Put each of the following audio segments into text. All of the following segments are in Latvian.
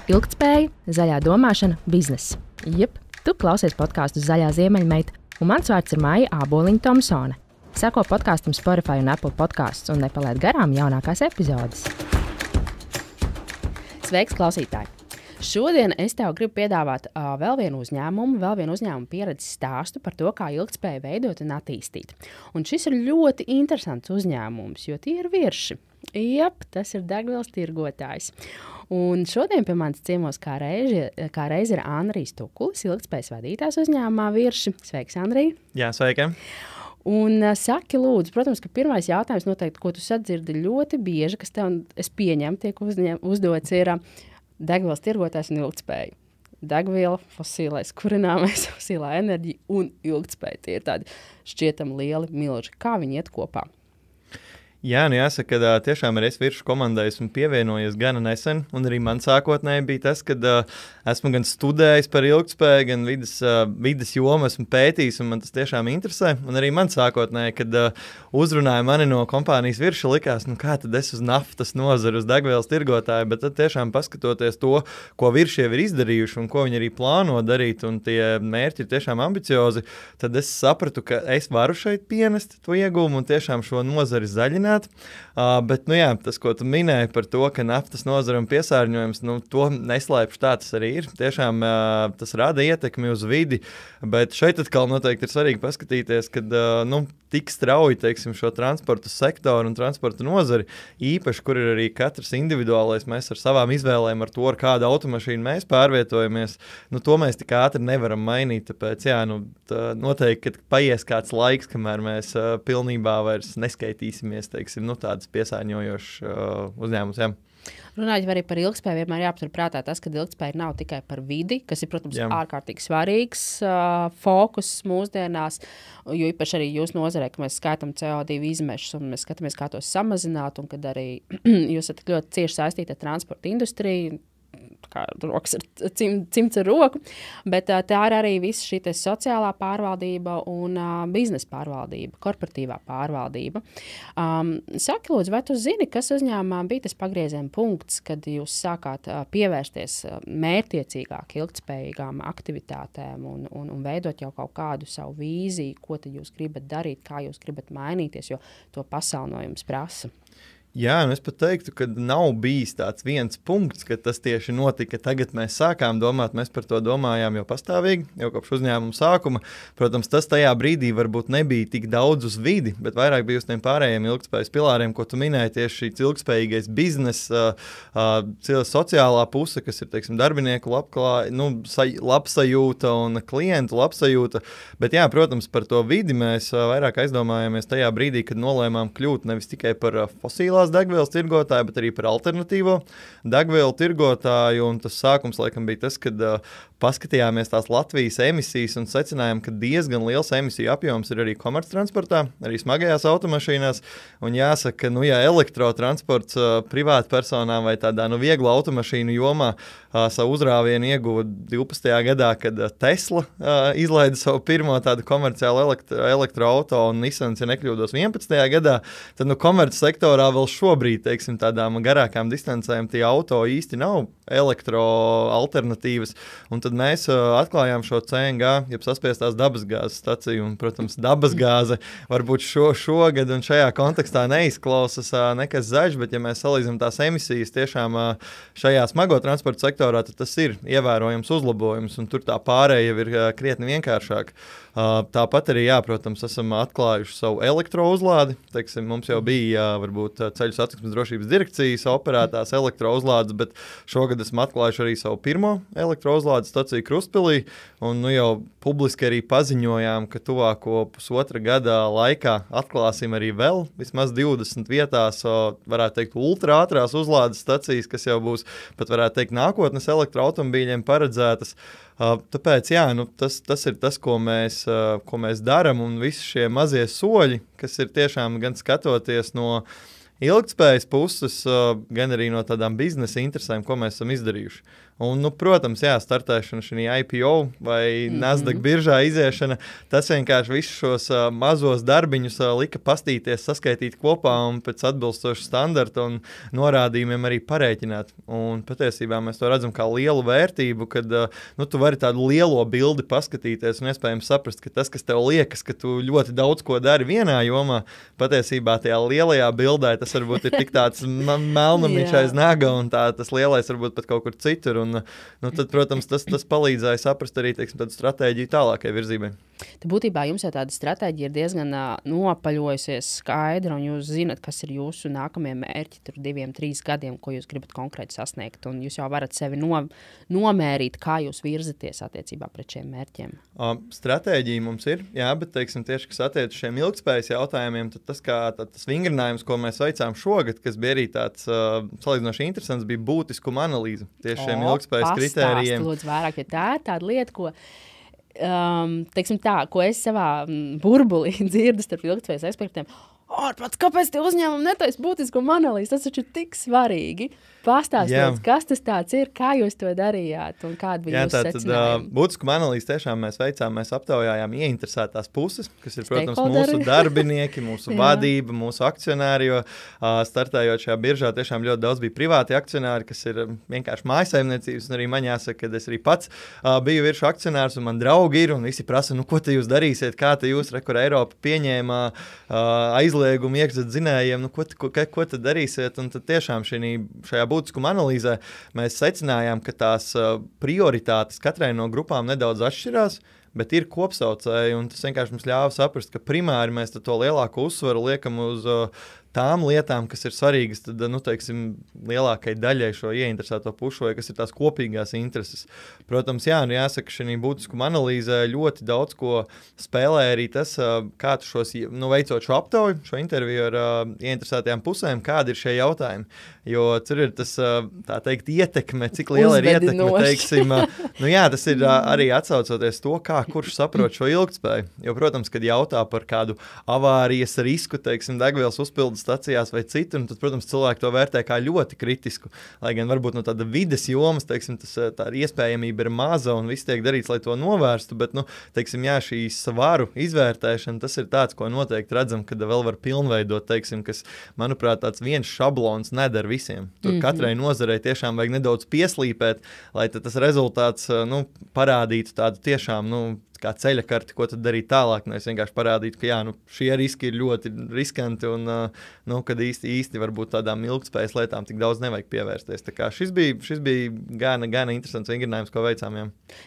Ilgtspēja, zaļā domāšana, bizness. Jep, tu klausies podkāstu Zaļā ziemeļmeita, un mans vārds ir Maija Āboliņa Tomsone. Seko podkāstam Spotify un Apple podcasts un nepalaid garām jaunākās epizodes. Sveiks, klausītāji! Šodien es tev gribu piedāvāt vēl vienu uzņēmumu pieredzes stāstu par to, kā ilgtspēju veidot un attīstīt. Un šis ir ļoti interesants uzņēmums, jo tie ir virši. Jep, tas ir degvielas tirgotājs. Un šodien pie manis ciemos kā reiz ir Andrijs Tukulis, ilgtspējas vadītājs uzņēmumā Virši. Sveiks, Andrij! Jā, sveiki! Un saki, lūdzu, protams, ka pirmais jautājums noteikti, ko tu sadzirdi ļoti bieži, kas tev, es pieņemu, tiek uzdots, ir degvielas tirgotājs un ilgtspēja. Degviela, fosilais kurināmais, fosilā enerģija un ilgtspēja. Tie ir tādi šķietami lieli milži. Kā viņi iet kopā? Jā, jāsaka, ka tiešām arī es Viršu komandai esmu pievienojies gana nesen, un arī man sākotnēji bija tas, ka esmu gan studējis par ilgtspēju, gan vides jomu esmu pētījis, un man tas tiešām interesē. Un arī man sākotnēji, kad uzrunāja mani no kompānijas Virša, likās, kā tad es uz naftas nozaru, uz degvielas tirgotāju, bet tad tiešām paskatoties to, ko Virši jau ir izdarījuši un ko viņi arī plāno darīt, un tie mērķi ir tiešām ambiciozi, tad es sapratu, ka es varu šeit pienest to ieguvumu un tiešām šo nozari zaļināt. Bet, jā, tas, ko tu minēji par to, ka naftas nozara un piesārņojums, to neslēpšu, tā tas arī ir. Tiešām tas rada ietekmi uz vidi, bet šeit atkal noteikti ir svarīgi paskatīties, kad tik strauji, teiksim, šo transportu sektoru un transportu nozari, īpaši, kur ir arī katrs individuālais, mēs ar savām izvēlēm, ar to, ar kādu automašīnu mēs pārvietojamies, to mēs tik ātri nevaram mainīt, tāpēc, jā, noteikti, kad paies kāds laiks, kamēr mēs pilnībā vairs neskaitīsimies, teiksim, tādas piesārņojošas uzņēmumus, jā. Runājot arī par ilgtspēju, vienmēr jāaptur prātā tas, ka ilgtspēja nav tikai par vidi, kas ir, protams, ārkārtīgi svarīgs fokus mūsdienās, jo īpaši arī jūs nozarē, ka mēs skaitām CO2 izmešus un mēs skatāmies, kā tos samazināt, un kad arī jūs esat ļoti cieši saistīti ar transporta industriju, kā rokas ar cimds ar roku, bet tā ir arī visa šī sociālā pārvaldība un biznesa pārvaldība, korporatīvā pārvaldība. Saki, lūdzu, vai tu zini, kas uzņēmumā bija tas pagrieziena punkts, kad jūs sākāt pievērsties mērķtiecīgāk ilgtspējīgām aktivitātēm un veidot jau kaut kādu savu vīziju, ko tad jūs gribat darīt, kā jūs gribat mainīties, jo to pasauli no jums prasa? Jā, es pat teiktu, ka nav bijis tāds viens punkts, ka tas tieši notika. Tagad mēs sākām domāt, mēs par to domājām jau pastāvīgi, jau kopš uzņēmuma sākuma. Protams, tas tajā brīdī varbūt nebija tik daudz uz vidi, bet vairāk bija uz tiem pārējiem ilgtspējas pilāriem, ko tu minēji, tieši šī ilgtspējīgais biznesa, sociālā puse, kas ir, teiksim, darbinieku labsajūta un klientu labsajūta. Bet jā, protams, par to vidi mēs vairāk aizdomājāmies tajā brīdī, kad nolēmām kļūt nevis tikai par fosilās degvielas tirgotāju, bet arī par alternatīvo degvielu tirgotāju, un tas sākums laikam bija tas, kad paskatījāmies tās Latvijas emisijas un secinājām, ka diezgan liels emisiju apjoms ir arī komerctransportā, arī smagajās automašīnās, un jāsaka, ja elektrotransports privātpersonām vai tādā vieglu automašīnu jomā savu uzrāvienu ieguva 12. gadā, kad Tesla izlaida savu pirmo tādu komerciālu elektroauto un Nissans, ja nekļūdos, 11. gadā, tad komercsektorā vēl šobrīd, teiksim, tādām garākām distancēm tie auto īsti nav elektroalternatīvas, un tad mēs atklājām šo CNG, jeb saspiestās dabasgāzes staciju, un, protams, dabasgāze varbūt šogad un šajā kontekstā neizklausas nekas zaļš, bet ja mēs salīdzinām tās emisijas tiešām šajā smago transporta sektorā, tad tas ir ievērojams uzlabojums, un tur tā pārēja ir krietni vienkāršāk. Tāpat arī, protams, esam atklājuši savu elektrouzlādi. Teiksim, mums jau bija varbūt ceļu satiksmes drošības direkcijas operētās elektrouzlādes, bet šogad esam atklājuši arī savu pirmo elektrouzlādes staciju Krustpilī, un jau publiski arī paziņojām, ka tuvāko pusotra gada laikā atklāsim arī vēl vismaz 20 vietās, varētu teikt, ultraātrās uzlādes stacijas, kas jau būs, pat varētu teikt, nākotnes elektroautomobīļiem paredzētas. Tāpēc, tas ir tas, ko mēs daram, un visi šie mazie soļi, kas ir tiešām gan skatoties no ilgtspējas puses, gan arī no tādām biznesa interesēm, ko mēs esam izdarījuši. Un, protams, startēšana šajā IPO vai Nasdaq biržā iziešana, tas vienkārši visus šos mazos darbiņus lika pastīties, saskaitīt kopā un pēc atbilstoša standarta un norādījumiem arī parēķināt. Un patiesībā mēs to redzam kā lielu vērtību, kad tu vari tādu lielo bildi paskatīties un iespējams saprast, ka tas, kas tev liekas, ka tu ļoti daudz ko dari vienā jomā, patiesībā tajā lielajā bildē tas varbūt ir tik tāds melnumiņš aiz naga un tas lielais varbūt pat kaut kur citur. Un, tad, protams, tas palīdzēja saprast arī tādu stratēģiju tālākai virzībai. Tad būtībā jums jau tāda stratēģija ir diezgan nopaļojusies skaidra, un jūs zinat, kas ir jūsu nākamie mērķi, tur 2-3 gadiem, ko jūs gribat konkrēti sasniegt, un jūs jau varat sevi nomērīt, kā jūs virzaties attiecībā pret šiem mērķiem. Stratēģija mums ir, jā, bet tieši, kas attiec uz šiem ilgtspējas jautājumiem, tad tas vingrinājums, ko mēs veicām šogad, kas bija arī tāds salīdzinoši interesants, bija būtiskuma analīze tieši šiem ilgtspējas kritērijiem. Lūdzu vairāk, jo tā ir tāda lieta, ko ko es savā burbulī dzirdu starp ilgtspējas ekspertiem. Kāpēc tie uzņēmumi netaisa būtiskuma analīzi? Tas taču ir tik svarīgi. Pastāstiet, kas tas tāds ir, kā jūs to darījāt un kāda bija jūsu secinājumi? Būtiskuma analīzi tiešām mēs veicām, mēs aptaujājām ieinteresētās puses, kas ir, protams, mūsu darbinieki, mūsu vadība, mūsu akcionāri, jo startējot šajā biržā tiešām ļoti daudz bija privāti akcionāri, kas ir vienkārši mājsaimniecības, un arī man jāsaka, ka es arī pats biju virsmu akcionārs, un man draugi ir, un visi prasa, ko te jūs darīsiet, kā te jūs, kur Eiropa pieņēma aizliegumu iekšzetzinējiem, ko tad darīsiet, un tad tiešām šajā būtiskuma analīzē mēs secinājām, ka tās prioritātes katrai no grupām nedaudz atšķirās, bet ir kopsaucēji, un tas vienkārši mums ļāva saprast, ka primāri mēs to lielāko uzsvaru liekam uz tām lietām, kas ir svarīgas, tad, lielākai daļai šo ieinteresēto pušu, vai kas ir tās kopīgās intereses. Protams, jāsaka, šī būtiskuma analīzē ļoti daudz ko spēlē arī tas, kā tu šos, veicot šo aptauju, šo interviju ar ieinteresētajām pusēm, kādi ir šie jautājumi. Jo tur ir tas, tā teikt, ietekme, cik liela ir ietekme, teiksim. Tas ir arī atsaucoties to, kurš saprot šo ilgtspēju. Jo, protams, kad jautā par kādu avārijas risku, degvielas uzpildes stacijās vai citu, un tad, protams, cilvēki to vērtē kā ļoti kritisku. Lai gan varbūt no tāda vides jomas, tā iespējamība ir maza un viss tiek darīts, lai to novērstu, bet, šī svaru izvērtēšana, tas ir tāds, ko noteikti redzam, kad vēl var pilnveidot, kas, manuprāt, tāds viens šablons nedara visiem. Tur katrai nozarei tiešām vajag nedaudz pieslīpēt, lai tas rezultāts, parādītu tādu tiešām, kā ceļa karti, ko tad darīt tālāk. Es vienkārši parādītu, ka šie riski ir ļoti riskanti un kad īsti varbūt tādām ilgtspējas lietām tik daudz nevajag pievērsties. Tā kā šis bija gana interesants vingrinājums, ko veicām.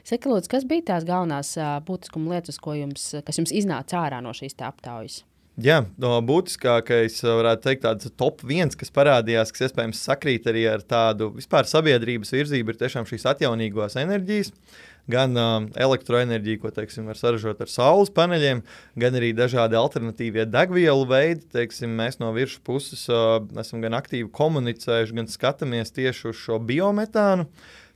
Saka, lūdzu, kas bija tās galvenās būtiskuma lietas, kas jums iznāca ārā no šīs aptaujas? Jā, būtiskākais, varētu teikt, tāds top 1, kas parādījās, kas iespējams sakrīt arī ar tādu vispār sabiedrības virzību, ir tiešām šīs atjaunīgās enerģijas. Gan elektroenerģiju, ko var saražot ar saules paneļiem, gan arī dažādi alternatīvie degvielu veidi. Mēs no virsmas puses esam gan aktīvi komunicējuši, gan skatāmies tieši uz šo biometānu,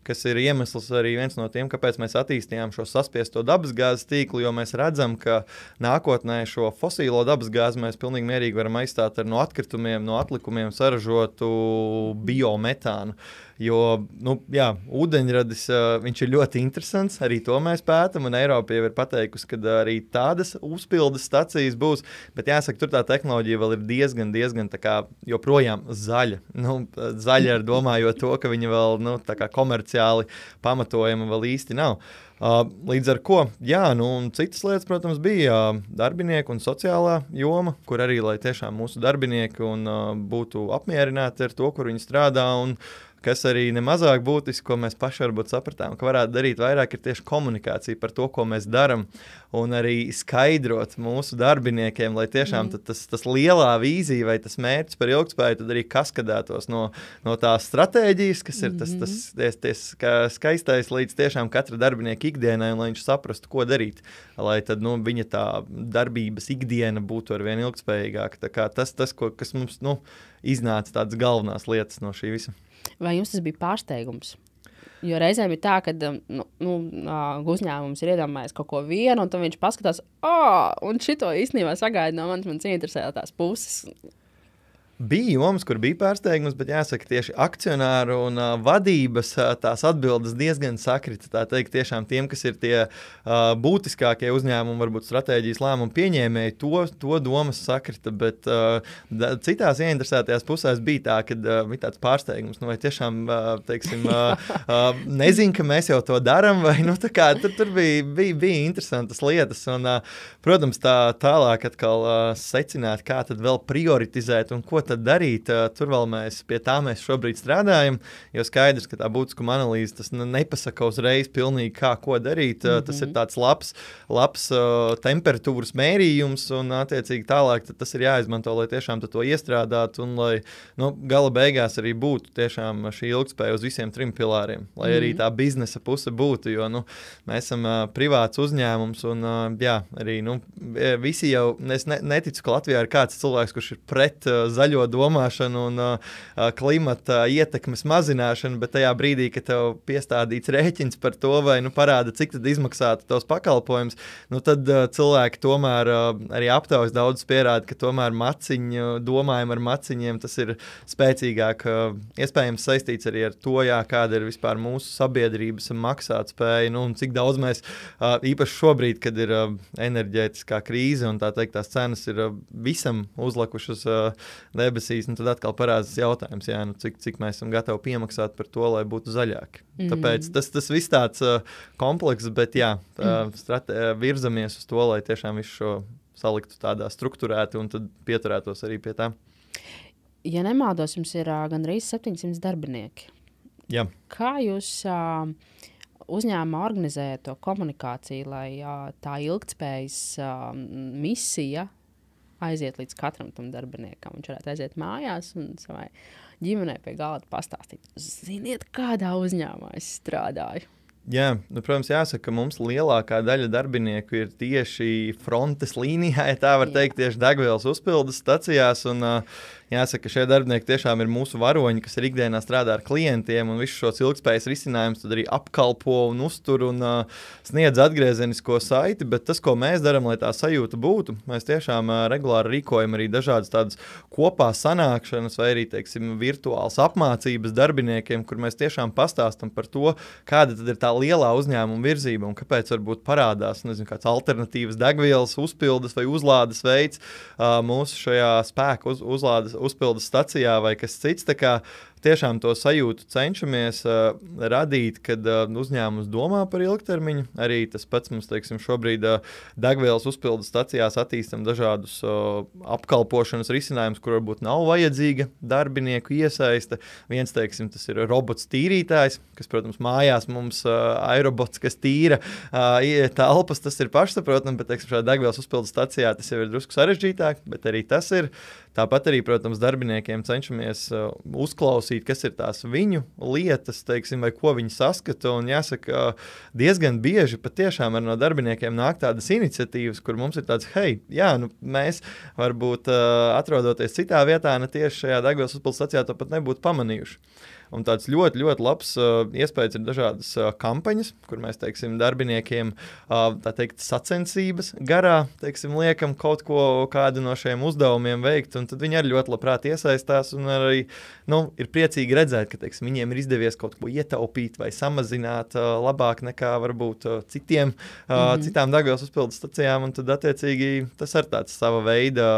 kas ir iemesls arī viens no tiem, kāpēc mēs attīstījām šo saspiesto dabasgāzes tīklu, jo mēs redzam, ka nākotnē šo fosīlo dabasgāzi mēs pilnīgi mierīgi varam aizstāt ar no atkritumiem, no atlikumiem saražotu biometānu. Jo, ūdeņradis, viņš ir ļoti interesants, arī to mēs pētam, un Eiropa jau ir pateikusi, ka arī tādas uzpildes stacijas būs, bet jāsaka, tur tā tehnoloģija vēl ir diezgan tā kā joprojām zaļa. Zaļa ar domājot to, ka viņa vēl, tā kā komerciāli pamatojama vēl īsti nav. Līdz ar ko, un citas lietas, protams, bija darbinieki un sociālā joma, kur arī, lai tiešām mūsu darbinieki būtu apmierināti ar to, kur viņi strādā, un kas arī nemazāk būtiski, ko mēs paši varbūt sapratām, ka varētu darīt vairāk, ir tieši komunikācija par to, ko mēs daram, un arī skaidrot mūsu darbiniekiem, lai tiešām tas lielā vīzija vai tas mērķis par ilgtspēju tad arī kaskadētos no tās stratēģijas, kas ir tas skaistais līdz tiešām katra darbinieka ikdienai, un lai viņš saprastu, ko darīt, lai tad viņa tā darbības ikdiena būtu arvien ilgtspējīgāka. Tā kā tas, kas mums iznāca tādas galvenās lietas no šī visa. Vai jums tas bija pārsteigums? Jo reizēm ir tā, ka uzņēmums ir iedomājies kaut ko vienu, un tad viņš paskatās, un šito īstenībā sagaida no manas interesētās puses. Bija jomas, kur bija pārsteigums, bet jāsaka, tieši akcionāru un vadības tās atbildes diezgan sakrita. Tā teikt, tiešām tiem, kas ir tie būtiskākie uzņēmumi, varbūt stratēģijas lēmumu pieņēmēji, to domas sakrita, bet citās ieinteresētajās pusēs bija tā, kad bija tāds pārsteigums, vai tiešām, teiksim, nezinu, ka mēs jau to darām, vai, tā kā tur bija interesantas lietas, un, protams, tālāk atkal secināt, kā tad vēl prioritizēt un ko tad darīt. Tur vēl pie tā mēs šobrīd strādājam, jo skaidrs, ka tā būtiskuma analīze tas nepasaka uzreiz pilnīgi ko darīt. Tas ir tāds labs temperatūras mērījums, un attiecīgi tālāk tas ir jāizmanto, lai tiešām to iestrādātu, un lai gala beigās arī būtu tiešām šī ilgtspēja uz visiem 3 pilāriem, lai arī tā biznesa puse būtu, jo mēs esam privāts uzņēmums, un arī visi jau, es neticu, ka Latvijā ir kāds cilvēks, kurš ir pret zaļo domāšanu un klimata ietekmes mazināšanu, bet tajā brīdī, kad tev piestādīts rēķins par to, vai parāda, cik tad izmaksātu tos pakalpojums, tad cilvēki tomēr arī aptaujas daudz pierāda, ka tomēr domājam ar maciņiem, tas ir spēcīgāk, iespējams saistīts arī ar to, kāda ir vispār mūsu sabiedrības maksātspēja, un cik daudz mēs, īpaši šobrīd, kad ir enerģētiskā krīze un tā teikt, tās cenas ir visam uzlikušas debesīs, tad atkal parādās jautājums, cik mēs esam gatavi piemaksāt par to, lai būtu zaļāki. Tāpēc tas viss tāds komplekss, bet virzamies uz to, lai tiešām visu šo saliktu tādā strukturēti un tad pieturētos arī pie tā. Ja nemaldos, jums ir gandrīz 700 darbinieki. Jā. Kā jūs uzņēmumā organizējat to komunikāciju, lai tā ilgtspējas misija aiziet līdz katram tam darbiniekam? Viņš varētu aiziet mājās un savai ģimenei pie galda pastāstīt. Ziniet, kādā uzņēmumā es strādāju? Jā, protams, jāsaka, ka mums lielākā daļa darbinieku ir tieši frontes līnijā, ja tā var teikt, tieši degvielas uzpildes stacijās, un jāsaka, ka šie darbinieki tiešām ir mūsu varoņi, kas ir ikdienā strādā ar klientiem, un visu šos ilgtspējas risinājumus tad arī apkalpo un uztur un sniedz atgriezenisko saiti, bet tas, ko mēs darām, lai tā sajūta būtu, mēs tiešām regulāri rīkojam arī dažādas tādas kopā sanākšanas vai arī, teiksim, virtuāls apmācības darbiniekiem, kur mēs tiešām pastāstam par to, kāda tad ir tā lielā uzņēmuma virzība un kāpēc varbūt parādās, kāds alternatīvas degvielas uzpildes vai uzlādes veids mūsu šajā spēku uzpildes stacijā vai kas cits. Tā kā tiešām to sajūtu cenšamies radīt, kad uzņēmums domā par ilgtermiņu. Arī tas pats mums, teiksim, šobrīd degvielas uzpildes stacijās attīstam dažādus apkalpošanas risinājumus, kur varbūt nav vajadzīga darbinieku iesaiste. Viens, teiksim, tas ir robots tīrītājs, kas, protams, mājās mums aerobots, kas tīra telpas, tas ir pašsaprotami, bet, teiksim, šādā degvielas uzpildes stacijā tas jau ir drusku sarežģītāk, bet arī tas ir. Tāpat arī, protams, darbiniekiem cenšamies uzklausīt, kas ir tās viņu lietas, teiksim, vai ko viņi saskata. Un jāsaka, diezgan bieži patiešām no darbiniekiem nāk tādas iniciatīvas, kur mums ir tāds, mēs varbūt atrodoties citā vietā, ne tieši šajā degvielas uzpildes stacijā, to pat nebūtu pamanījuši. Un tāds ļoti, ļoti labs iespējas ir dažādas kampaņas, kur mēs, teiksim, darbiniekiem tā teikt sacensības garā, teiksim, liekam kaut ko, kādu no šiem uzdevumiem veikt, un tad viņi arī ļoti labprāt iesaistās un arī, ir priecīgi redzēt, ka, teiksim, viņiem ir izdevies kaut ko ietaupīt vai samazināt labāk nekā varbūt citām degvielas uzpildes stacijām, un tad attiecīgi tas ir tāds sava veida,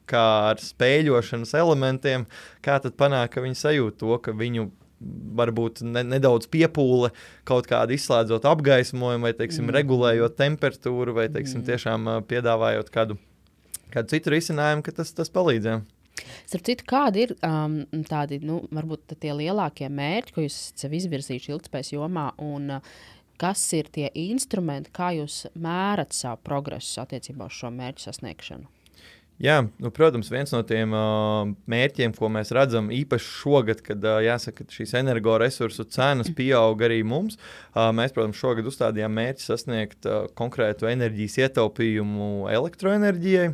kā ar spēļošanas elementiem, kā tad panāk, ka viņi sajūt to, ka viņu varbūt nedaudz piepūle kaut kādu izslēdzot apgaismojumu vai, teiksim, regulējot temperatūru vai, teiksim, tiešām piedāvājot kādu citu risinājumu, ka tas palīdzēja. Starp citu, kādi ir tādi, varbūt tie lielākie mērķi, ko jūs sev izvirzījuši ilgtspējas jomā, un kas ir tie instrumenti, kā jūs mērat savu progresu attiecībā uz šo mērķu sasniegšanu? Jā, protams, viens no tiem mērķiem, ko mēs redzam īpaši šogad, kad jāsaka, ka šīs energoresursu cenas pieaug arī mums, mēs, protams, šogad uzstādījām mērķi sasniegt konkrētu enerģijas ietaupījumu elektroenerģijai,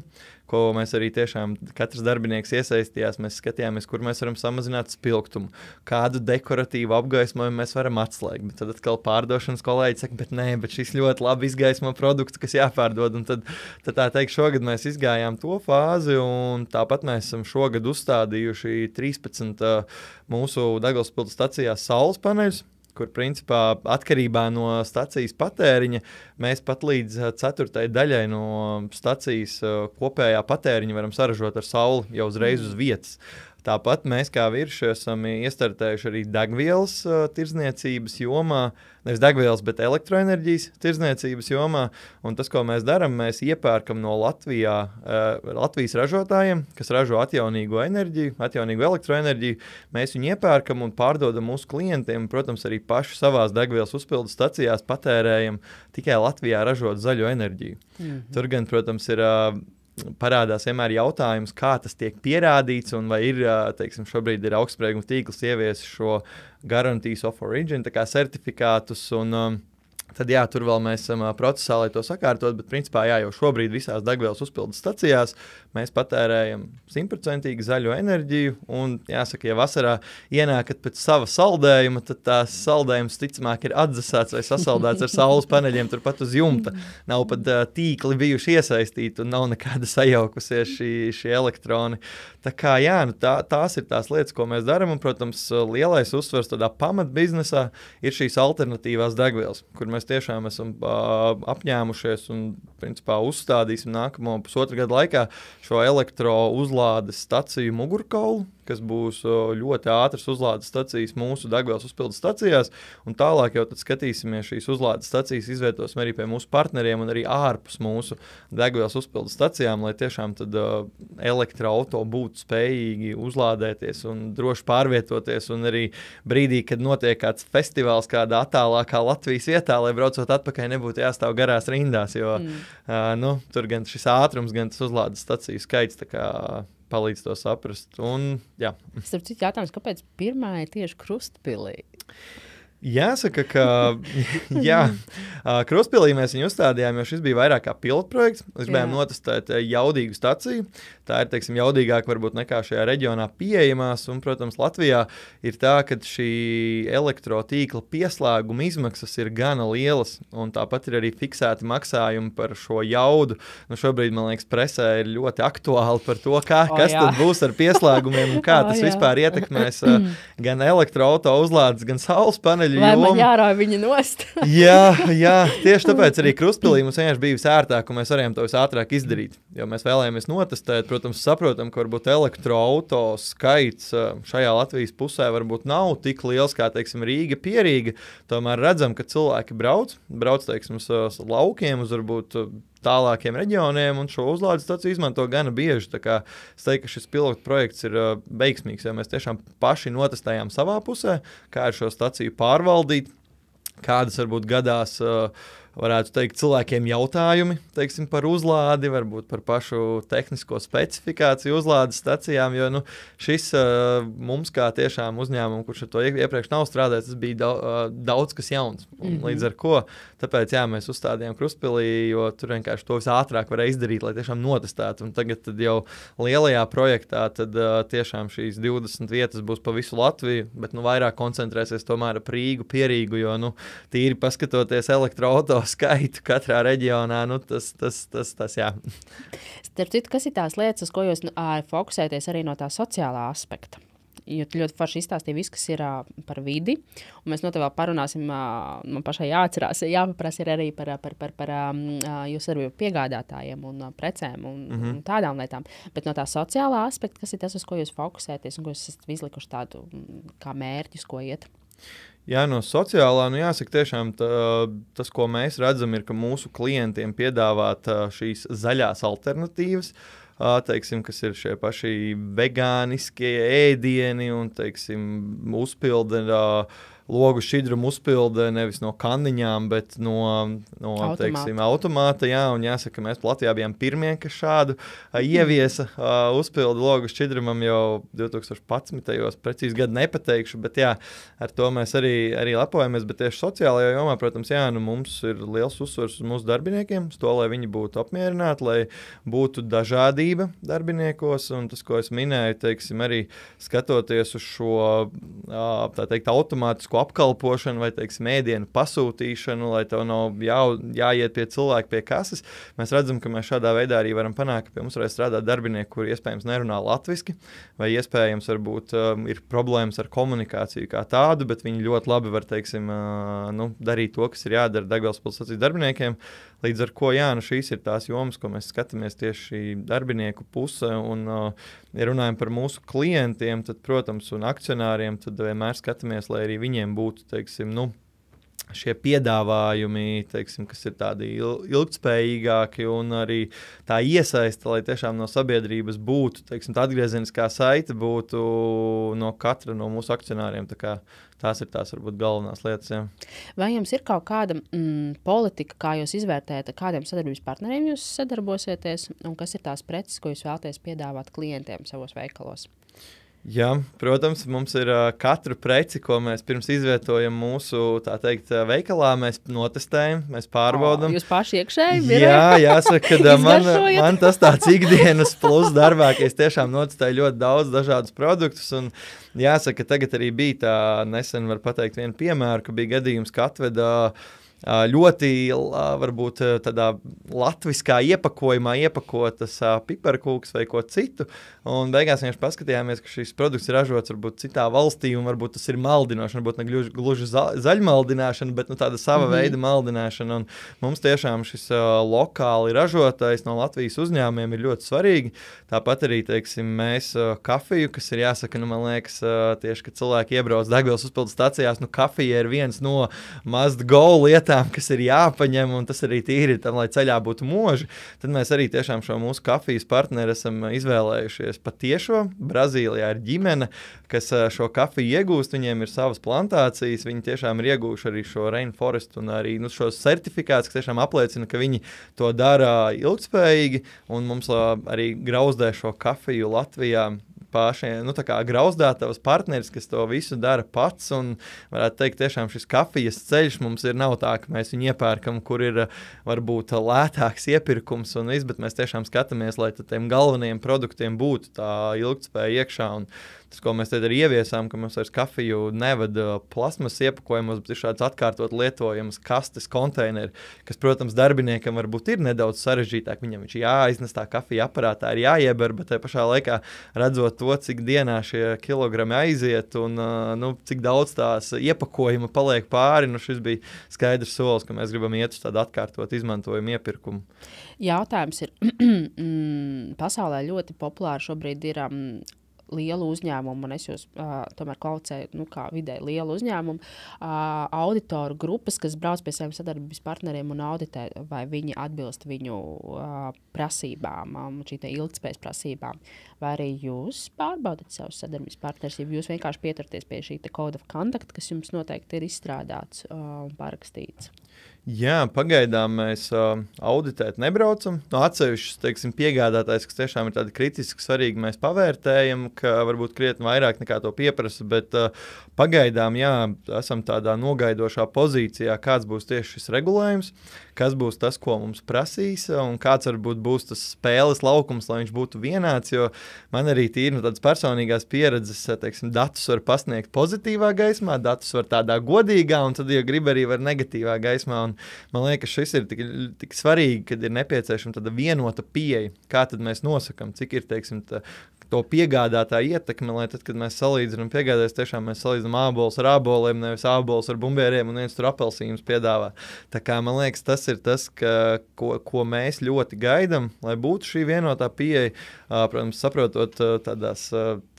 ko mēs arī tiešām katrs darbinieks iesaistījās. Mēs skatījāmies, kur mēs varam samazināt spilgtumu, kādu dekoratīvu apgaismojumu mēs varam atslēgt. Bet tad atkal pārdošanas kolēģi saka, bet šis ļoti labi izgaismo produktu, kas jāpārdod. Un tad tā teikt, šogad mēs izgājām to fāzi, un tāpat mēs esam šogad uzstādījuši 13 mūsu degvielas stacijās saules paneļus, kur principā atkarībā no stacijas patēriņa mēs pat līdz 4. daļai no stacijas kopējā patēriņa varam saražot ar sauli jau uzreiz uz vietas. Tāpat mēs kā Virši esam iestartējuši arī degvielas tirdzniecības jomā, nevis degvielas, bet elektroenerģijas tirdzniecības jomā. Un tas, ko mēs darām, mēs iepērkam no Latvijas ražotājiem, kas ražo atjaunīgo enerģiju, atjaunīgo elektroenerģiju. Mēs viņu iepērkam un pārdodam mūsu klientiem, protams, arī paši savās degvielas uzpildes stacijās patērējam tikai Latvijā ražot zaļo enerģiju. Tur gan, protams, ir parādās vienmēr jautājums, kā tas tiek pierādīts, un vai ir, teiksim, šobrīd ir augstsprieguma tīkls ievies šo Guarantees of Origin certifikātus, un tad jā, tur vēl mēs esam procesā, lai to sakārtot, bet principā jā, jau šobrīd visās degvielas uzpildes stacijās mēs patērējam 100% zaļo enerģiju, un jāsaka, ja vasarā ienākat pēc sava saldējuma, tad tās saldējums ticamāk ir atdzesāts vai sasaldēts ar saules paneļiem turpat uz jumta. Nav pat tīkli bijuši iesaistīti un nav nekāda sajaukusies šie elektroni. Tā kā jā, tās ir tās lietas, ko mēs darām, un, protams, lielais uzsvars tādā pamatbiznesā ir šīs alternatīvās degvielas, kur mēs tiešām esam apņēmušies un, principā, uzstādīsim nākamo pusotru gadu laikā šo elektrouzlādes staciju mugurkaulu, kas būs ļoti ātras uzlādes stacijas mūsu degvielas uzpildes stacijās, un tālāk jau tad skatīsimies šīs uzlādes stacijas, izvietosim arī pie mūsu partneriem un arī ārpus mūsu degvielas uzpildes stacijām, lai tiešām tad elektroauto būtu spējīgi uzlādēties un droši pārvietoties, un arī brīdī, kad notiek kāds festivāls kādā attālākā Latvijas vietā, lai braucot atpakaļ nebūtu jāstāv garās rindās, jo tur gan šis ātrums, gan tas uzlādes staciju skaits tā kā palīdz to saprast. Un, jā. Starp citu jautājums, kāpēc pirmā ir tieši Krustpilī? Jāsaka, ka Krustpilī mēs viņu uzstādījām, jo šis bija vairāk kā pilotprojekts. Mēs gribējām notestēt jaudīgu staciju. Tā ir, teiksim, jaudīgāk varbūt nekā šajā reģionā pieejamās. Un, protams, Latvijā ir tā, ka šī elektrotīkla pieslēguma izmaksas ir gana lielas. Un tāpat ir arī fiksēti maksājumi par šo jaudu. Nu, šobrīd, man liekas, presē ir ļoti aktuāli par to, kas tad būs ar pieslēgumiem un kā tas vispār ietekmēs gan elektroauto uzlādes, gan saules paneļu. Vai man jārauj viņa nost? jā, tieši tāpēc arī Krustpilī mums vienkārši bija visērtāk, un mēs varējām to visātrāk izdarīt. Jo mēs vēlējāmies notestēt, protams, saprotam, ka varbūt elektroauto skaits šajā Latvijas pusē varbūt nav tik liels kā, teiksim, Rīga, Pierīga. Tomēr redzam, ka cilvēki brauc, teiksim, uz laukiem, uz varbūt tālākiem reģioniem, un šo uzlādes staciju izmanto gana bieži. Tā kā es teiktu, ka šis pilotu projekts ir veiksmīgs, jo mēs tiešām paši notestējām savā pusē, kā ir šo staciju pārvaldīt, kādas varbūt gadās varētu teikt, cilvēkiem jautājumi, teiksim, par uzlādi, varbūt par pašu tehnisko specifikāciju uzlādes stacijām, jo šis mums kā tiešām uzņēmumu, kurš ar to iepriekš nav strādājis, tas bija daudz kas jauns. Līdz ar ko, tāpēc mēs uzstādījām Krustpilī, jo tur vienkārši to visātrāk varēja izdarīt, lai tiešām notestētu. Un tagad tad jau lielajā projektā tad tiešām šīs 20 vietas būs pa visu Latviju, bet vairāk koncentrēsies tomēr ap Rīgu, Pierīgu, jo tīri paskatoties elektroauto skaitu katrā reģionā, tas jā. Starp citu, kas ir tās lietas, uz ko jūs fokusēties arī no tā sociālā aspekta? Jo tu ļoti forši izstāstīji visu, kas ir par vidi, un mēs noteikti vēl parunāsim, man pašai jāpaprasa ir arī par jūs arī piegādātājiem un precēm un tādām lietām. Bet no tā sociālā aspekta, kas ir tas, uz ko jūs fokusēties un ko jūs esat izlikuši tādu kā mērķis, ko iet? Jā, no sociālā, jāsaka tiešām tas, ko mēs redzam, ir, ka mūsu klientiem piedāvāt šīs zaļās alternatīvas, teiksim, kas ir šie paši vegāniskie ēdieni un, teiksim, uzpilda logu šķidrumu uzpilde nevis no kanniņām, bet no teiksim, automāta. Jā, un jāsaka, mēs Latvijā bijām pirmie, kas šādu ieviesa uzpildu logu šķidrumam jau 2011. Precīzi gadu nepateikšu, bet jā, ar to mēs arī lepojamies. Bet tieši sociālajā jomā, protams, jā, mums ir liels uzsvars uz mūsu darbiniekiem, uz to, lai viņi būtu apmierināti, lai būtu dažādība darbiniekos. Un tas, ko es minēju, teiksim, arī skatoties uz šo, tā teikt, automātisku apkalpošanu vai, teiksim, ēdienu pasūtīšanu, lai tev nav jāiet pie cilvēka pie kases, mēs redzam, ka mēs šādā veidā arī varam panākt, ka pie mums varēs strādāt darbinieki, kuri iespējams nerunā latviski, vai iespējams varbūt ir problēmas ar komunikāciju kā tādu, bet viņi ļoti labi var, teiksim, darīt to, kas ir jādara Daugavpils stacijas darbiniekiem. Līdz ar ko, jā, šīs ir tās jomas, ko mēs skatāmies tieši darbinieku puse, un, ja runājam par mūsu klientiem, tad, protams, un akcionāriem, tad vienmēr skatāmies, lai arī viņiem būtu, teiksim, šie piedāvājumi, teiksim, kas ir tādi ilgtspējīgāki un arī tā iesaista, lai tiešām no sabiedrības būtu, teiksim, tā atgriezeniskā saite būtu no katra no mūsu akcionāriem. Tā kā tās ir tās, varbūt, galvenās lietas. Jā. Vai jums ir kaut kāda politika, kā jūs izvērtējat, kādiem sadarbības partneriem jūs sadarbosieties, un kas ir tās preces, ko jūs vēlaties piedāvāt klientiem savos veikalos? Jā, protams, mums ir katru preci, ko mēs pirms izvietojam mūsu, tā teikt, veikalā, mēs notestējam, mēs pārbaudam. Jūs paši iekšēji? Jā, jāsaka, ka man tas tāds ikdienas plus darbā, ka es tiešām notestēju ļoti daudz dažādus produktus, un jāsaka, tagad arī bija tā, nesen var pateikt vienu piemēru, ka bija gadījums, ka atveda ļoti, varbūt, tādā latviskā iepakojumā iepakotas piparkūks vai ko citu, un beigās vienkārši paskatījāmies, ka šis produkts ir ražots varbūt citā valstī, un varbūt tas ir maldinošana, varbūt ne gluži zaļmaldināšana, bet tāda sava veida maldināšana, un mums tiešām šis lokāli ražotais no Latvijas uzņēmumiem ir ļoti svarīgi. Tāpat arī, teiksim, mēs kafiju, kas ir jāsaka, man liekas, tieši, kad cilvēki iebrauc Daugavpils uzpildes stacijās, kafija ir viens no must go lietām, kas ir jāpaņem, un tas arī tīri tam, lai ceļā būtu mūži. Tad mēs arī tiešām šo mūsu kafijas partneri esam izvēlējušies patiešo. Brazīlijā ir ģimene, kas šo kafiju iegūst, viņiem ir savas plantācijas, viņi tiešām ir iegūši arī šo Rainforest un arī šos certifikātus, kas tiešām apliecina, ka viņi to dara ilgtspējīgi, un mums arī grauzdē šo kafiju Latvijā pašiem, tā kā grauzdētavas partneris, kas to visu dara pats, un varētu teikt, tiešām šis kafijas ceļš mums nav tā, ka mēs viņu iepērkam, kur ir varbūt lētāks iepirkums un viss, bet mēs tiešām skatāmies, lai tiem galvenajiem produktiem būtu tā ilgtspēja iekšā, un tas, ko mēs arī ieviesām, ka mums vairs kafiju nevada plasmas iepakojumos, bet ir šāds atkārtot lietojams kastes konteineri, kas, protams, darbiniekam varbūt ir nedaudz sarežģītāk. Viņam viņš jāiznes tā kafija aparātā, ir jāieber, bet tajā pašā laikā redzot to, cik dienā šie kilogrami aiziet un cik daudz tās iepakojuma paliek pāri, šis bija skaidrs solis, ka mēs gribam iet uz tādu atkārtot izmantojumu iepirkumu. Jautājums ir, pasaulē ļoti populāri šobrīd ir lielu uzņēmumu, un es jūs tomēr kvalificēju, kā vidēji lielu uzņēmumu, auditoru grupas, kas brauc pie saviem sadarbības partneriem un auditē, vai viņi atbilst viņu prasībām, šī te ilgtspējas prasībām. Vai arī jūs pārbaudat savus sadarbības partnerus, ja jūs vienkārši pieturaties pie šī te code of conduct, kas jums noteikti ir izstrādāts un parakstīts? Jā, pagaidām mēs auditēt nebraucam. Atsevišķus, teiksim, piegādātājs, kas tiešām ir tādi kritiski svarīgi, mēs pavērtējam, ka varbūt krietni vairāk nekā to pieprasa, bet pagaidām, jā, esam tādā nogaidošā pozīcijā, kāds būs tieši šis regulējums, kas būs tas, ko mums prasīs, un kāds varbūt būs tas spēles laukums, lai viņš būtu vienāds, jo man arī tīri no tādas personīgās pieredzes, teiksim, datus var pasniegt pozitīvā gaismā, datus var tādā godīgā, un tad, ja grib, arī var negatīvā gaismā, un man liekas, šis ir tik svarīgi, kad ir nepieciešama tāda vienota pieeja, kā tad mēs nosakam, cik ir, teiksim, to piegādātāju ietekme, lai tad, kad mēs salīdzinām piegādājus, tiešām mēs salīdzinām ābolus ar āboliem, nevis ābolus ar bumbieriem un viens tur apelsīnus piedāvā. Tā kā man liekas, tas ir tas, ko mēs ļoti gaidam, lai būtu šī vienotā pieeja, protams, saprotot tādās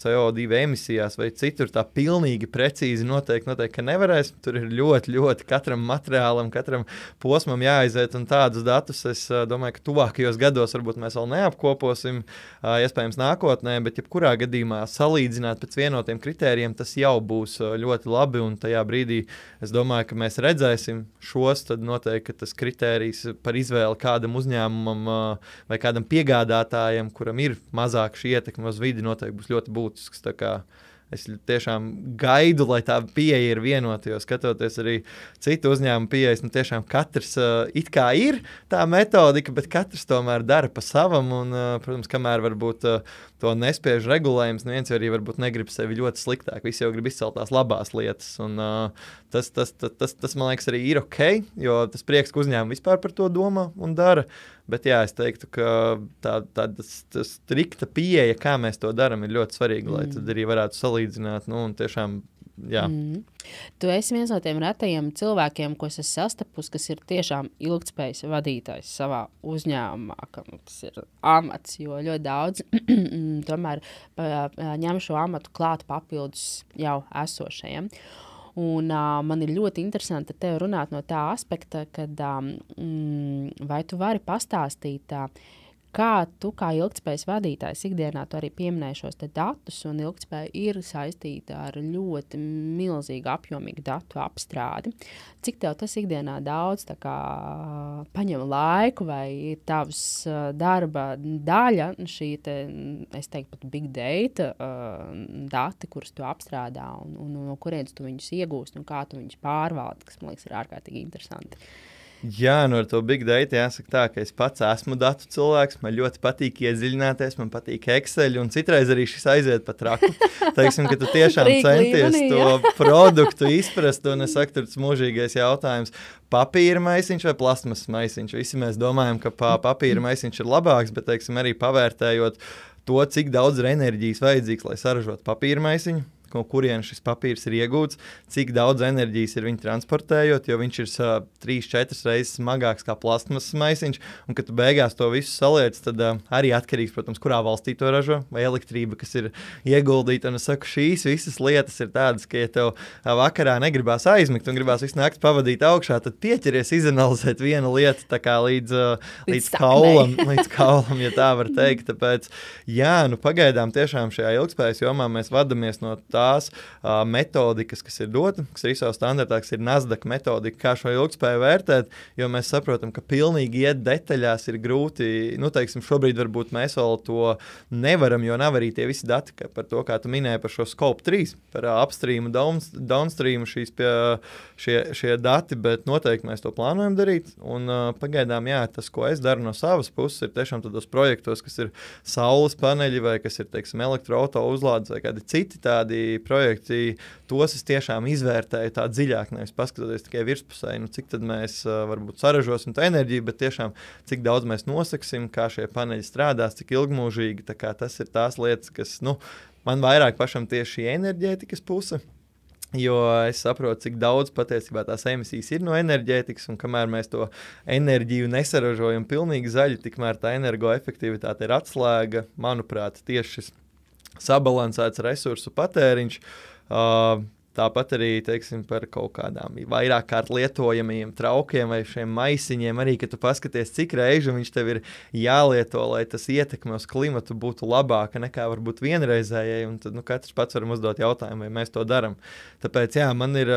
CO2 emisijās vai citur tā pilnīgi precīzi noteikti, ka nevarēs. Tur ir ļoti, ļoti katram materiālam, katram posmam jāaiziet, un tādus datus es domāju, ka tuvākajos gados varbūt mēs vēl neapkoposim, iespējams nākotnē, bet jebkurā gadījumā salīdzināt pēc vienotiem kritērijiem, tas jau būs ļoti labi, un tajā brīdī es domāju, ka mēs redzēsim šos, tad noteikti tas kritērijs par izvēli kādam uzņēmumam vai kādam piegādātājam, kuram ir mazāk šī ietekme uz vidi, noteikti būs ļoti būtisks. Tā kā es tiešām gaidu, lai tā pieeja ir vienota, jo skatoties arī citu uzņēmumu pieejas, tiešām katrs it kā ir tā metodika, bet katrs tomēr dara pa savam, un, protams, kamēr varbūt to nespiež regulējums, neviens arī varbūt negrib sevi ļoti sliktāk, visi jau grib izcelt tās labās lietas, un tas, man liekas, arī ir ok, jo tas prieks, ka uzņēmumi vispār par to domā un dara, bet jā, es teiktu, ka tā strikta pieeja, kā mēs to daram, ir ļoti svarīga, lai tad arī varētu salīdzināt, un tiešām, jā. Tu esi viens no tiem retajiem cilvēkiem, ko es esmu sastapus, kas ir tiešām ilgtspējas vadītājs savā uzņēmumā, kas ir amats, jo ļoti daudz tomēr ņem šo amatu klāt papildus jau esošajiem. Un man ir ļoti interesanti ar tevi runāt no tā aspekta, kad vai tu vari pastāstīt, kā tu kā ilgtspējas vadītājs ikdienā tu arī pieminēji šos te datus, un ilgtspēja ir saistīta ar ļoti milzīgu apjomīgu datu apstrādi. Cik tev tas ikdienā daudz tā kā paņem laiku, vai ir tavs darba daļa, šī te, es teiktu pat big data dati, kurus tu apstrādā, un no kurienes tu viņus iegūst, un kā tu viņus pārvaldi, kas, man liekas, ir ārkārtīgi interesanti. Jā, ar to big data jāsaka tā, ka es pats esmu datu cilvēks, man ļoti patīk iedziļināties, man patīk Excel, un citreiz arī šis aiziet pa traku. Teiksim, ka tu tiešām centies to produktu izprast, un es saku, tur tas mūžīgais jautājums, papīra maisiņš vai plasmasas maisiņš. Visi mēs domājam, ka papīra maisiņš ir labāks, bet, teiksim, arī pavērtējot to, cik daudz ir enerģijas vajadzīgs, lai saražotu papīra maisiņu, no kurienes šis papīrs ir iegūts, cik daudz enerģijas ir viņu transportējot, jo viņš ir 3-4 reizes smagāks kā plastmasas maisiņš, un kad tu beigās to visu saliec, tad arī atkarīgs, protams, kurā valstī to ražo, vai elektrība, kas ir ieguldīta, un es saku, šīs visas lietas ir tādas, ka ja tev vakarā negribās aizmigt un gribās visu nakti pavadīt augšā, tad pieķeries izanalizēt vienu lietu tā kā līdz kaulam, ja tā var teikt, tāpēc, jā, pagaidām tiešām šajā ilgtspējas jomā mēs vadamies no tās metodikas, kas ir dota, kas ir ISO standartā, kas ir Nasdaq metodika, kā šo ilgtspēju vērtēt, jo mēs saprotam, ka pilnīgi iet detaļās ir grūti, teiksim, šobrīd varbūt mēs vēl to nevaram, jo nav arī tie visi dati par to, kā tu minēji par šo Scope 3, par upstreamu, downstreamu šie dati, bet noteikti mēs to plānojam darīt, un pagaidām, jā, tas, ko es daru no savas puses, ir tiešām tādos projektos, kas ir saules paneļi, vai kas ir, teiksim, elektroauto uzlādes, vai kādi citi tādi projekti, tos es tiešām izvērtēju tā dziļāk, nevis paskatoties tikai virspusē, cik tad mēs varbūt saražosim tā enerģiju, bet tiešām cik daudz mēs nosaksim, kā šie paneļi strādās, cik ilgmūžīgi, tā kā tas ir tās lietas, kas, man vairāk pašam tieši šī enerģētikas puse, jo es saprotu, cik daudz patiesībā tās emisijas ir no enerģētikas, un kamēr mēs to enerģiju nesaražojam pilnīgi zaļi, tikmēr tā energoefektivitāte ir atslēga, manuprāt, tieši šis sabalansēts resursu patēriņš, tāpat arī, teiksim, par kaut kādām vairāk kārt lietojamiem traukiem vai šiem maisiņiem, arī, ka tu paskaties, cik reižu viņš tev ir jālieto, lai tas ietekme uz klimatu būtu labāka nekā varbūt vienreizējai, un tad, katrs pats varam uzdot jautājumu, vai mēs to daram. Tāpēc, jā, man ir,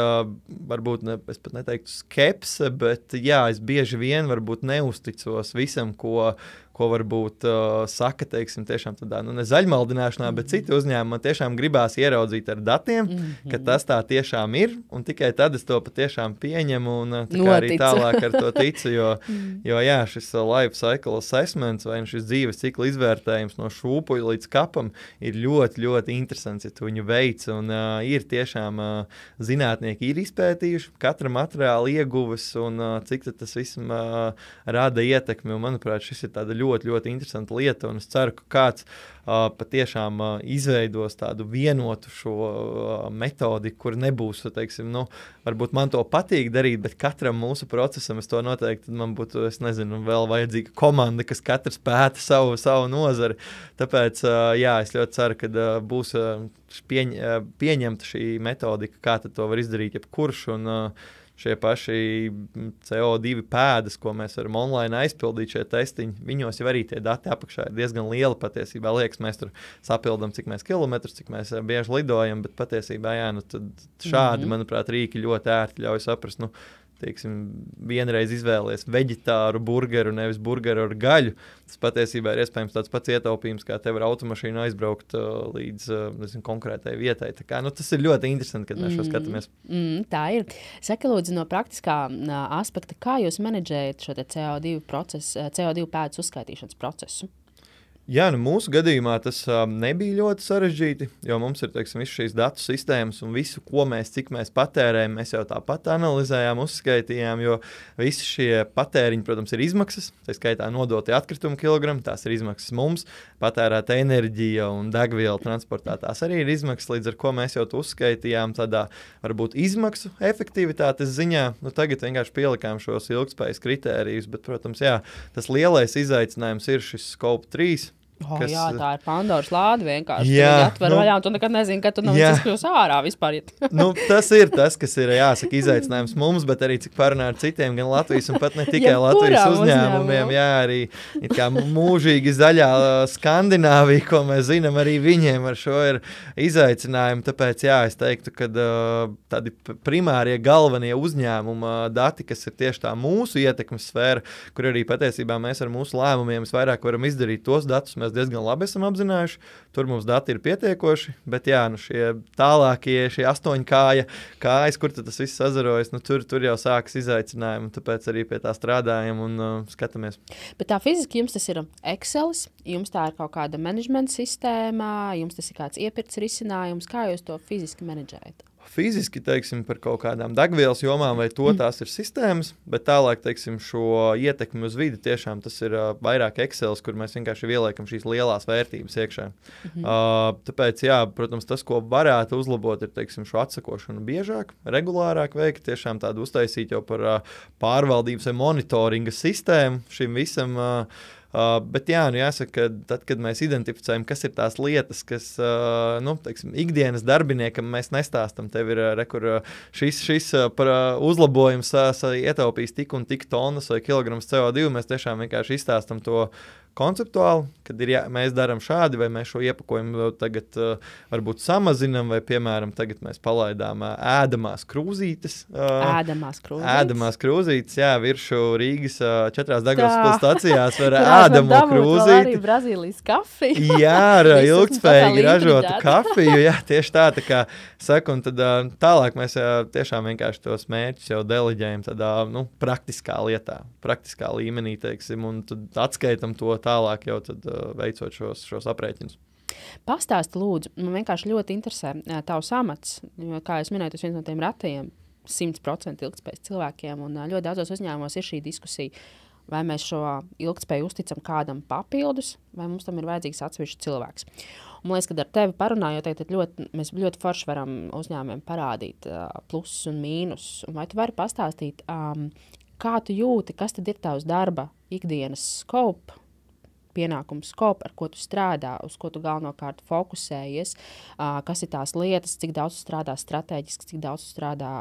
varbūt, es pat neteiktu skepse, bet, jā, es bieži vien varbūt neusticos visam, ko varbūt saka, teiksim, tiešām tādā, ne zaļmaldināšanā, bet citi uzņēmumi man tiešām gribās ieraudzīt ar datiem, ka tas tā tiešām ir, un tikai tad es to patiešām pieņemu un arī tālāk ar to ticu, jo jā, šis life cycle assessments vai šis dzīves cikla izvērtējums no šūpuļa līdz kapam ir ļoti, ļoti interesants, ja tu viņu veic, un ir tiešām zinātnieki ir izpētījuši katra materiāla ieguves, un cik tas viss rada ietekmi, un manuprāt, šis ir tāda ļoti, ļoti interesanta lieta, un es ceru, ka kāds patiešām izveidos tādu vienotu šo metodiku, kur nebūs, teiksim, varbūt man to patīk darīt, bet katram mūsu procesam es to noteikti, man būtu, es nezinu, vēl vajadzīga komanda, kas katrs pēta savu nozari. Tāpēc, jā, es ļoti ceru, ka būs pieņemta šī metodika, kā tad to var izdarīt jebkurš, un šie paši CO2 pēdas, ko mēs varam online aizpildīt, šie testiņi, viņos jau arī tie dati apakšā ir diezgan lieli patiesībā. Liekas, mēs tur sapildam, cik mēs kilometrus, cik mēs bieži lidojam, bet patiesībā, jā, nu tad šādi, manuprāt, rīki ļoti ērti ļauj saprast, nu, teiksim, vienreiz izvēlies veģetāru burgeru, nevis burgeru ar gaļu. Tas patiesībā ir iespējams tāds pats ietaupījums, kā tev ar automašīnu aizbraukt līdz konkrētai vietai. Tā kā, nu, tas ir ļoti interesanti, kad mēs šo skatāmies. Tā ir. Saka, lūdzu, no praktiskā aspekta, kā jūs menedžējat šo CO2 pēdas uzskaitīšanas procesu? Jā, nu mūsu gadījumā tas nebija ļoti sarežģīti, jo mums ir, teiksim, visu šīs datu sistēmas un visu, cik mēs patērējam, mēs jau tāpat analizējām, uzskaitījām, jo visi šie patēriņi, protams, ir izmaksas, tā skaitā nodotie atkritumu kilogrami, tās ir izmaksas mums, patērēta enerģija un degviela transportā, tās arī ir izmaksas, līdz ar ko mēs jau to uzskaitījām tādā, varbūt, izmaksu efektivitātes ziņā. Nu, tagad vienkārši pielikām šos ilgtspējas kritērijus, bet, protams, jā, tas lielais izaicinājums ir šis Scope 3, jā, tā ir Pandoras lāde vienkārši. Jā, atver vaļā, un tu nekad nezini, kad tu no viņas izkļūs ārā vispār. Nu, tas ir tas, kas ir, jāsaka, izaicinājums mums, bet arī cik parunā ar citiem, gan Latvijas un pat ne tikai Latvijas uzņēmumiem. Jā, arī kā mūžīgi zaļā Skandināvija, ko mēs zinām, arī viņiem ar šo ir izaicinājumi. Tāpēc, jā, es teiktu, ka tādi primārie galvenie uzņēmuma dati, kas ir tieši tā mūsu ietekmes sfēra, kur arī patiesībā mēs ar mūsu lēmumiem vairāk varam izdarīt tos datus, mēs diezgan labi esam apzinājuši, tur mums dati ir pietiekoši, bet jā, nu šie tālākie, šie 8 kājas, kur tas viss sazarojas, nu tur jau sākas izaicinājumi, tāpēc arī pie tā strādājam un skatāmies. Bet tā fiziski jums tas ir Excelis, jums tā ir kaut kāda menedžmenta sistēma, jums tas ir kāds iepirkts risinājums, kā jūs to fiziski menedžējat? Fiziski, teiksim, par kaut kādām degvielas jomām vai to tās ir sistēmas, bet tālāk, teiksim, šo ietekmi uz vidi tiešām tas ir vairāk Excelis, kur mēs vienkārši ieliekam šīs lielās vērtības iekšā. Tāpēc, jā, protams, tas, ko varētu uzlabot, ir, teiksim, šo atsakošanu biežāk, regulārāk veikt, tiešām tādu uztaisīt jau par pārvaldības vai monitoringa sistēmu šim visam. Bet jā, nu jāsaka, ka tad, kad mēs identificējam, kas ir tās lietas, kas, nu, teiksim, ikdienas darbiniekam mēs nestāstam, tev ir šis par uzlabojums ietaupīs tik un tik tonnas vai kilograms CO2, mēs tiešām vienkārši izstāstam to konceptuāli, kad ir, mēs darām šādi, vai mēs šo iepakojumu tagad varbūt samazinam, vai, piemēram, tagad mēs palaidām ēdamās krūzītes. Ēdamās krūzītes, jā, viršu Rīgas 4 degvielas stacijās var ēdamo krūzīti. Arī Brazīlijas kafiju. Jā, ar ilgtspējīgi ražotu kafiju, jā, tieši tā kā saka, un tad tālāk mēs tiešām vienkārši tos mērķus jau deleģējam tādā, nu, praktiskā lietā, praktiskā līmenī, teiksim, un tad atskaitam to tālāk jau tad veicot šos aprēķinus. Pastāsti, lūdzu, man vienkārši ļoti interesē tavs amats, jo, kā es minēju, tas viens no tiem retajiem 100% ilgtspējas cilvēkiem, un ļoti daudzos uzņēmumos ir šī diskusija, vai mēs šo ilgtspēju uzticam kādam papildus, vai mums tam ir vajadzīgs atsevišķs cilvēks. Un, man liekas, kad ar tevi parunājot, tad mēs ļoti forši varam uzņēmumiem parādīt plusus un mīnus. Vai tu vari pastāstīt, kā tu jūti, kas tad ir tavs darba ikdienas scope, pienākums scope, ar ko tu strādā, uz ko tu galvenokārt fokusējies, kas ir tās lietas, cik daudz tu strādā strateģiski, cik daudz tu strādā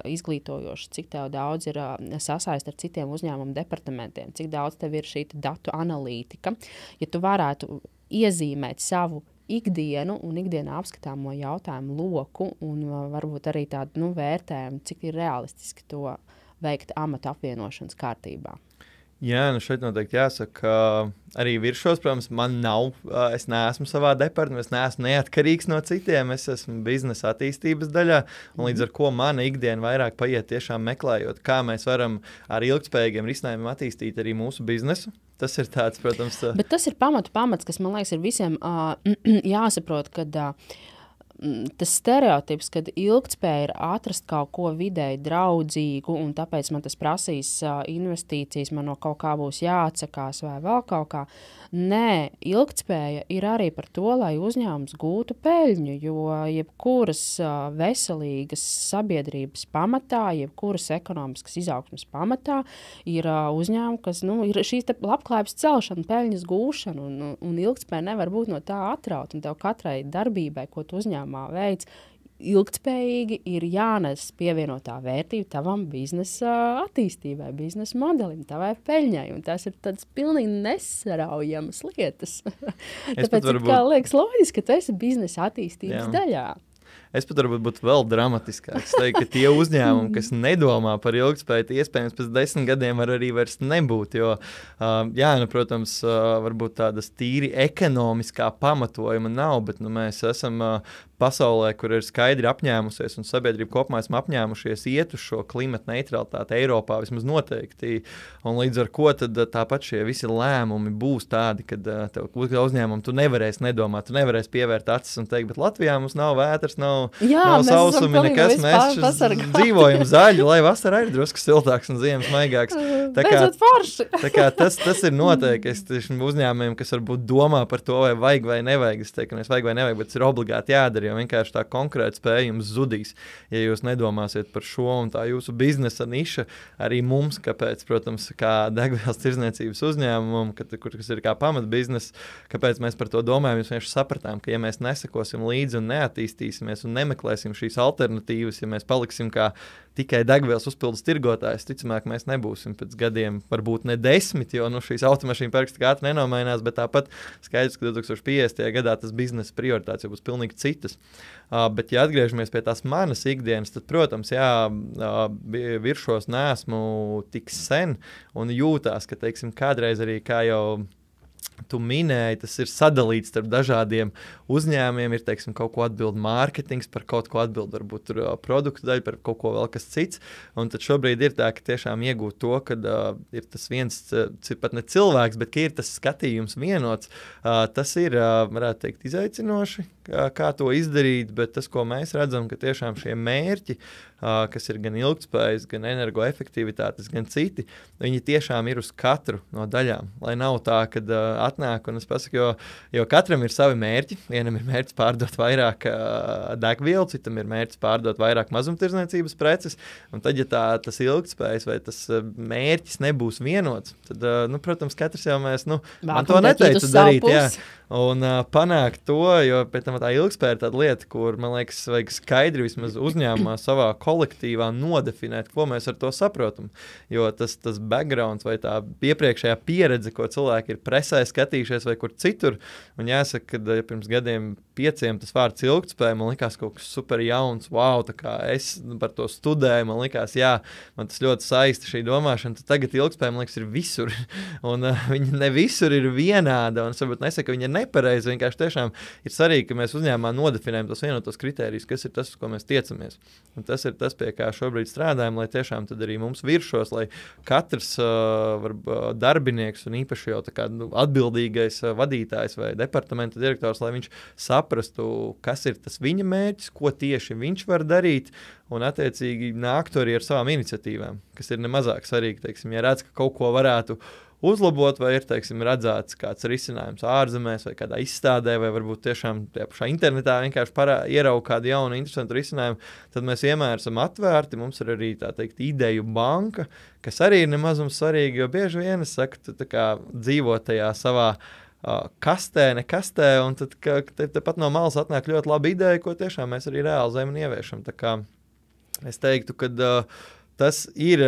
izglītojoši, cik tev daudz ir sasaist ar citiem uzņēmumu departamentiem, cik daudz tev ir šī datu analītika. Ja tu varētu iezīmēt savu ikdienu un ikdienā apskatāmo jautājumu loku un varbūt arī tādu vērtējumu, cik ir realistiski to veikt amata apvienošanas kārtībā. Jā, nu šeit noteikti jāsaka, arī viršos, protams, man nav, es neesmu savā departamentā, es neesmu neatkarīgs no citiem, es esmu biznesa attīstības daļā, un līdz ar ko mana ikdiena vairāk paiet tiešām meklējot, kā mēs varam ar ilgtspējīgiem risinājumiem attīstīt arī mūsu biznesu. Tas ir tāds, protams... Bet tas ir pamats, kas, man liekas, ir visiem jāsaprot, kad... Tas stereotips, kad ilgtspēja ir atrast kaut ko vidēji draudzīgu un tāpēc man tas prasīs investīcijas, man no kaut kā būs jāatsakās vai vēl kaut kā. Nē, ilgtspēja ir arī par to, lai uzņēmums gūtu peļņu, jo jebkuras veselīgas sabiedrības pamatā, jebkuras ekonomiskas izaugsmes pamatā ir uzņēmumi, kas ir šīs labklājības celšana, peļņas gūšana un ilgtspēja nevar būt no tā atraut. Un tev katrai darbībai, ko tu uzņēmumā veic, ilgtspējīgi ir jānes pievienotā vērtība tavam biznesa attīstībai, biznesa modelim, tavai peļņai. Un tās ir tādas pilnīgi nesaraujamas lietas. Tāpēc liekas loģiski, ka tu esi biznesa attīstības daļā. Es pat varbūt būtu vēl dramatiskāks. Teiktu, ka tie uzņēmumi, kas nedomā par ilgtspēju, iespējams pēc 10 gadiem var arī vairs nebūt. Jo, protams, varbūt tādas tīri ekonomiskā pamatojuma nav, bet mēs esam pasaulē, kur ir skaidri apņēmusies un sabiedrība kopumā esam apņēmušies iet uz šo klimata neutralitāti Eiropā vismaz noteikti. Un līdz ar ko tad tāpat šie visi lēmumi būs tādi, kad tev uzņēmumu tu nevarēsi nedomāt, tu nevarēsi pievērt acis un teikt, bet Latvijā mums nav vētras, nav sausumi, nekas, mēs dzīvojam zaļi, lai vasarā ir drusku siltāks un ziemas maigāks. Tā kā tas ir noteikti. Es tieši uzņēmumiem, kas varbūt domā par to, vai vajag vai nevajag, es teiktu, ka vajag vai nevajag, bet tas ir obligāti jādara. Vienkārši tā konkrēta spēja jums zudīs, ja jūs nedomāsiet par šo un tā jūsu biznesa niša arī mums, kāpēc, protams, kā degvielas tirdzniecības uzņēmumam, kas ir kā pamatbizness, kāpēc mēs par to domājam, mēs vienkārši sapratām, ka ja mēs nesekosim līdzi un neattīstīsimies un nemeklēsim šīs alternatīvas, ja mēs paliksim kā tikai degvielas uzpildes tirgotājs, ticamāk, mēs nebūsim pēc gadiem, varbūt ne 10, jo šīs automašīna parks tik ātri nenomainās, bet tāpat skaidrs, ka 2050. Gadā tas biznesa prioritātes jau būs pilnīgi citas. Bet, ja atgriežamies pie tās manas ikdienas, tad, protams, viršos neesmu tik sen un jūtās, ka, teiksim, kādreiz arī kā jau tu minēji, tas ir sadalīts starp dažādiem uzņēmumiem, ir, teiksim, kaut ko atbild mārketings, par kaut ko atbild varbūt tur produktu daļu, par kaut ko vēl kas cits, un tad šobrīd ir tā, ka tiešām iegūt to, kad ir tas viens, pat ne cilvēks, bet ka ir tas skatījums vienots, tas ir, varētu teikt, izaicinoši, kā to izdarīt, bet tas, ko mēs redzam, ka tiešām šie mērķi, kas ir gan ilgtspējas, gan energoefektivitātes, gan citi, viņi tiešām ir uz katru no daļām, lai nav tā, kad atnāk, un es pasaku, jo katram ir savi mērķi, vienam ir mērķis pārdot vairāk degvielu, citam ir mērķis pārdot vairāk mazumtirdzniecības preces, un tad, ja tas ilgtspējas vai tas mērķis nebūs vienots, tad, protams, katrs jau mēs, man to neteicu darīt, un panākt to, jo pēc tam tā ilgtspēja ir tāda lieta, kur, man liekas, vajag skaidri vismaz uzņēmumā savā kolektīvā nodefinēt, ko mēs ar to saprotam. Jo tas backgrounds vai tā iepriekšējā pieredze, ko cilvēki ir presē skatījušies vai kur citur, un jāsaka, ka ja pirms gadiem 5 tas vārds ilgtspēja, man likās kaut kas super jauns, wow, tā kā es par to studēju, man likās, man tas ļoti saista šī domāšana, tad tagad ilgtspēja, man liekas, ir visur, un viņa ne visur ir vienāda, un es varbūt nesaku, ka viņa ir nepareiza, vienkārši tiešām ir svarīgi, ka mēs uzņēmumā nodefinējam tos vienotos kritērijus, kas ir tas, ko mēs tiecamies. Un tas ir tas, pie kā šobrīd strādājam, lai tiešām tad arī mums viršos, lai katrs darbinieks un īpaši jau tā kā atbildīgais vadītājs vai departamenta direktors, lai viņš saprastu, kas ir tas viņa mērķis, ko tieši viņš var darīt, un attiecīgi nāktu arī ar savām iniciatīvām, kas ir nemazāk svarīgi, teiksim, ja redz, ka kaut ko varētu uzlabot, vai ir, teiksim, redzēts kāds risinājums ārzemēs vai kādā izstādē, vai varbūt tiešām tajā pašā internetā vienkārši ierauga kādu jaunu, interesantu risinājumu, tad mēs vienmēr esam atvērti, mums ir arī, tā teikt, ideju banka, kas arī ir nemazums svarīgi, jo bieži vien, es saku, tu tā kā dzīvo tajā savā kastē, un tad tepat no malas atnāk ļoti laba ideja, ko tiešām mēs arī realizējam un ieviešam. Tā kā es teiktu, ka tas ir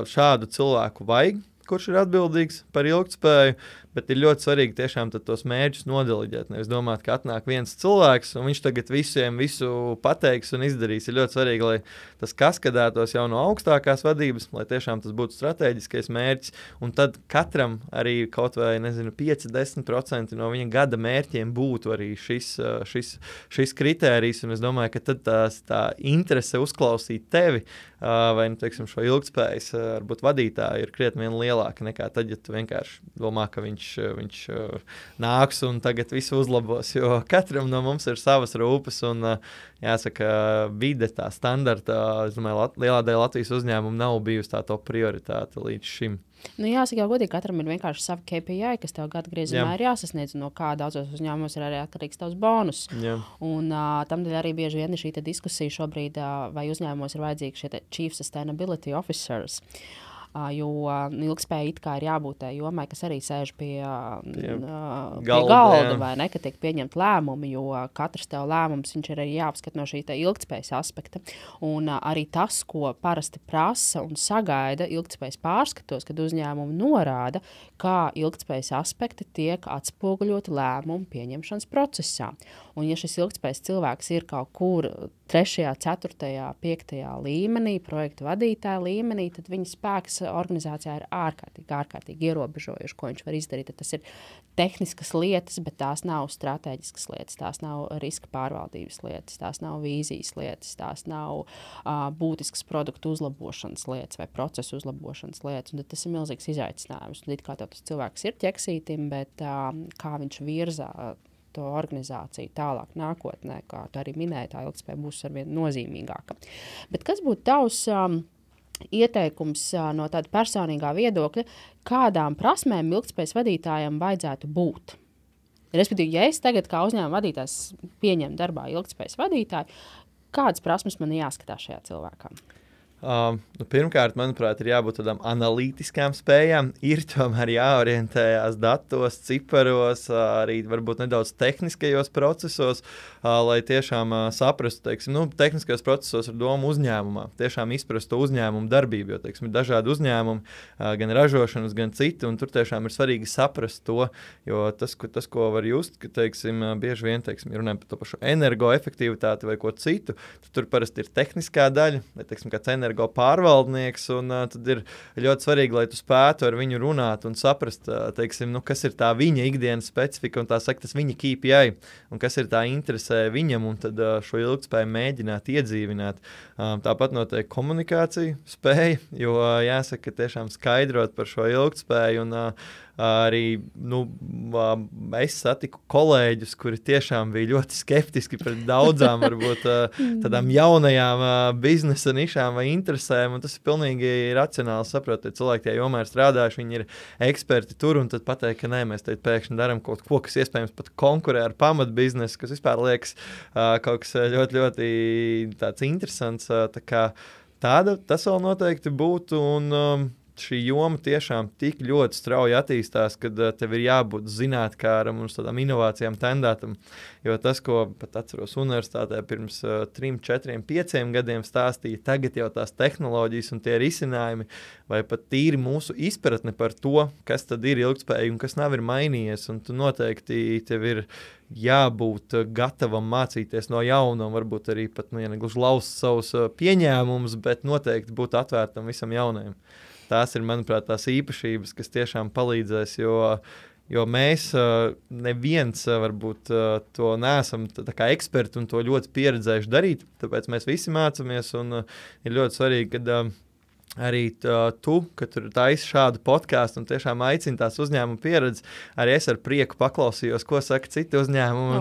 šādu cilvēku vajag, kurš ir atbildīgs par ilgtspēju, bet ir ļoti svarīgi tiešām tos mērķus nodeliģēt. Nevis domāt, ka atnāk viens cilvēks, un viņš tagad visiem visu pateiks un izdarīs. Ir ļoti svarīgi, lai tas kaskadētos jau no augstākās vadības, lai tiešām tas būtu strateģiskais mērķis, un tad katram arī kaut vai, 5-10% no viņa gada mērķiem būtu arī šis kritērijs, un es domāju, ka tad tā interese uzklausīt tevi, vai, teiksim, šo ilgtspējas, varbūt vadītāju ir krietni vien lielāka nekā tad, ja tu vienkārši domā, ka viņš nāks un tagad visu uzlabos, jo katram no mums ir savas rūpes un jāsaka, vide tā standarta, es domāju, lielā daļa Latvijas uzņēmumu nav bijusi tā top prioritāte līdz šim. Jāsaka, jau godīgi, katram ir vienkārši savi KPI, kas tev gada griezumā ir jāsasniedz, no kā daudzos uzņēmumos ir arī atkarīgs tavs bonus. Un tamdēļ arī bieži vien ir šī diskusija šobrīd, vai uzņēmumos ir vajadzīgi šie Chief Sustainability Officers. jo ilgtspēja it kā ir jābūt tai jomai, kas arī sēž pie galda, vai ne, ka tiek pieņemt lēmumi, jo katrs tev lēmums, viņš ir arī jāapskat no šī ilgtspējas aspekta. Un arī tas, ko parasti prasa un sagaida ilgtspējas pārskatos, kad uzņēmumi norāda, kā ilgtspējas aspekti tiek atspoguļoti lēmumu pieņemšanas procesā. Un ja šis ilgtspējas cilvēks ir kaut kur 3., 4., 5. līmenī, projektu vadītāja līmenī, tad viņa spēks organizācijā ir ārkārtīgi ierobežojuši, ko viņš var izdarīt. Tad tas ir tehniskas lietas, bet tās nav strateģiskas lietas, tās nav riska pārvaldības lietas, tās nav vīzijas lietas, tās nav būtiskas produktu uzlabošanas lietas vai procesu uzlabošanas lietas. Un tas ir milzīgs izaicinājums. Un it kā tas cilvēks ir ķeksītim, bet kā viņš virzā to organizāciju tālāk nākotnē, kā tu arī minēji, tā ilgtspēja būs arvien nozīmīgāka. Bet kas būtu tavs ieteikums no tāda personīgā viedokļa, kādām prasmēm ilgtspējas vadītājam vajadzētu būt? Respektīvi, ja es tagad kā uzņēmuma vadītājs pieņemu darbā ilgtspējas vadītāju, kādas prasmes man jāskatās šajā cilvēkā? Pirmkārt, manuprāt, ir jābūt tādām analītiskām spējām. Ir tomēr jāorientējās datos, ciparos, arī varbūt nedaudz tehniskajos procesos, lai tiešām saprastu, teiksim, tehniskajos procesos ar domu uzņēmumā. Tiešām izprastu uzņēmumu darbību, jo, teiksim, ir dažādi uzņēmumi, gan ražošanas, gan citi, un tur tiešām ir svarīgi saprast to, jo tas, ko var just, ka, teiksim, bieži vien, teiksim, runājam par to pašu energoefektivitāti vai ko citu, tad tur parasti ir tehniskā daļa, vai, teiksim, kāds pārvaldnieks, un tad ir ļoti svarīgi, lai tu spētu ar viņu runāt un saprast, teiksim, kas ir tā viņa ikdienas specifika un tā saka, tas viņa KPI, un kas ir tā interesē viņam, un tad šo ilgtspēju mēģināt iedzīvināt. Tāpat notiek komunikācija spēja, jo jāsaka, tiešām skaidrot par šo ilgtspēju, un arī es satiku kolēģus, kuri tiešām bija ļoti skeptiski pret daudzām varbūt tādām jaunajām biznesa nišām vai interesēm, un tas ir pilnīgi racionāli saprot, ja cilvēki tajā jomā ir strādājuši, viņi ir eksperti tur, un tad pateikt, ka nē, mēs teikt pēkšņi daram kaut ko, kas iespējams pat konkurē ar pamatbiznesu, kas vispār liekas kaut kas ļoti, ļoti tāds interesants, tā kā tas vēl noteikti būtu, un šī joma tiešām tik ļoti strauji attīstās, kad tev ir jābūt zinātkāram un tādām inovācijām tendētam. Jo tas, ko pat atceros universitātē pirms 3, 4, 5 gadiem stāstīja, tagad jau tās tehnoloģijas un tie risinājumi, vai pat tīri mūsu izpratne par to, kas tad ir ilgtspēja un kas nav ir mainījies. Un tu noteikti tev ir jābūt gatavam mācīties no jauna un varbūt arī pat, ja negluži laust savus pieņēmumus, bet noteikti būt atvērtam visam jaunajam. Tās ir, manuprāt, tās īpašības, kas tiešām palīdzēs, jo mēs neviens varbūt to neesam tā kā eksperti un to ļoti pieredzējuši darīt, tāpēc mēs visi mācāmies, un ir ļoti svarīgi, kad arī tu, kad tur taisi šādu podcastu un tiešām aicini tās uzņēmuma pieredzi, arī es ar prieku paklausījos, ko saka citi uzņēmumi,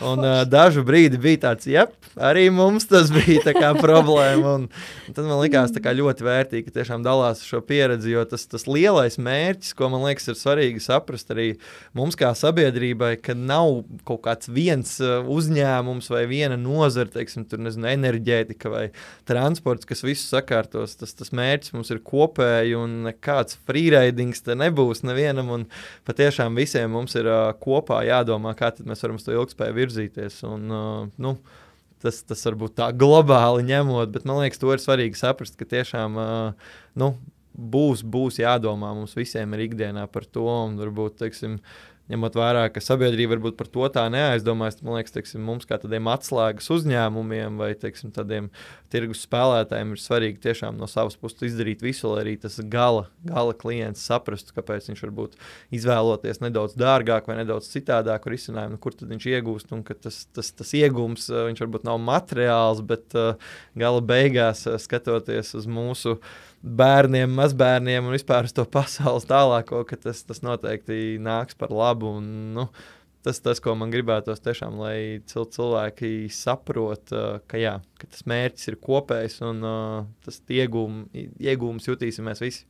un dažu brīdi bija tāds, arī mums tas bija tā kā problēma, un tad man likās tā kā ļoti vērtīgi, ka tiešām dalās šo pieredzi, jo tas lielais mērķis, ko man liekas ir svarīgi saprast arī mums kā sabiedrībai, ka nav kaut kāds viens uzņēmums vai viena nozara, teiksim, tur nezinu, enerģētika vai transports, kas visu sakārtos, tas mērķis mums ir kopēji un nekāds freeridings te nebūs nevienam, un patiešām visiem mums ir kopā jādomā, kā tad mēs varam uz to ilgtspēju virzīties, un tas varbūt tā globāli ņemot, bet man liekas, to ir svarīgi saprast, ka tiešām būs jādomā mums visiem ir ikdienā par to, un varbūt, teiksim, ņemot vērā, ka sabiedrība varbūt par to tā neaizdomājas, man liekas, teiksim, mums kā tādiem atslēgas uzņēmumiem vai, teiksim, tādiem tirgus spēlētājiem ir svarīgi tiešām no savas puses izdarīt visu, lai arī tas gala klients saprastu, kāpēc viņš varbūt izvēloties nedaudz dārgāk vai nedaudz citādāku risinājumu, kur tad viņš iegūst, un ka tas iegūms, viņš varbūt nav materiāls, bet gala beigās skatoties uz mūsu bērniem, mazbērniem un vispār uz to pasaules tālāko, ka tas noteikti nāks par labu, un tas, ko man gribētos tiešām, lai cilvēki saprot, ka tas mērķis ir kopējs, un tas iegūmus jutīsim mēs visi.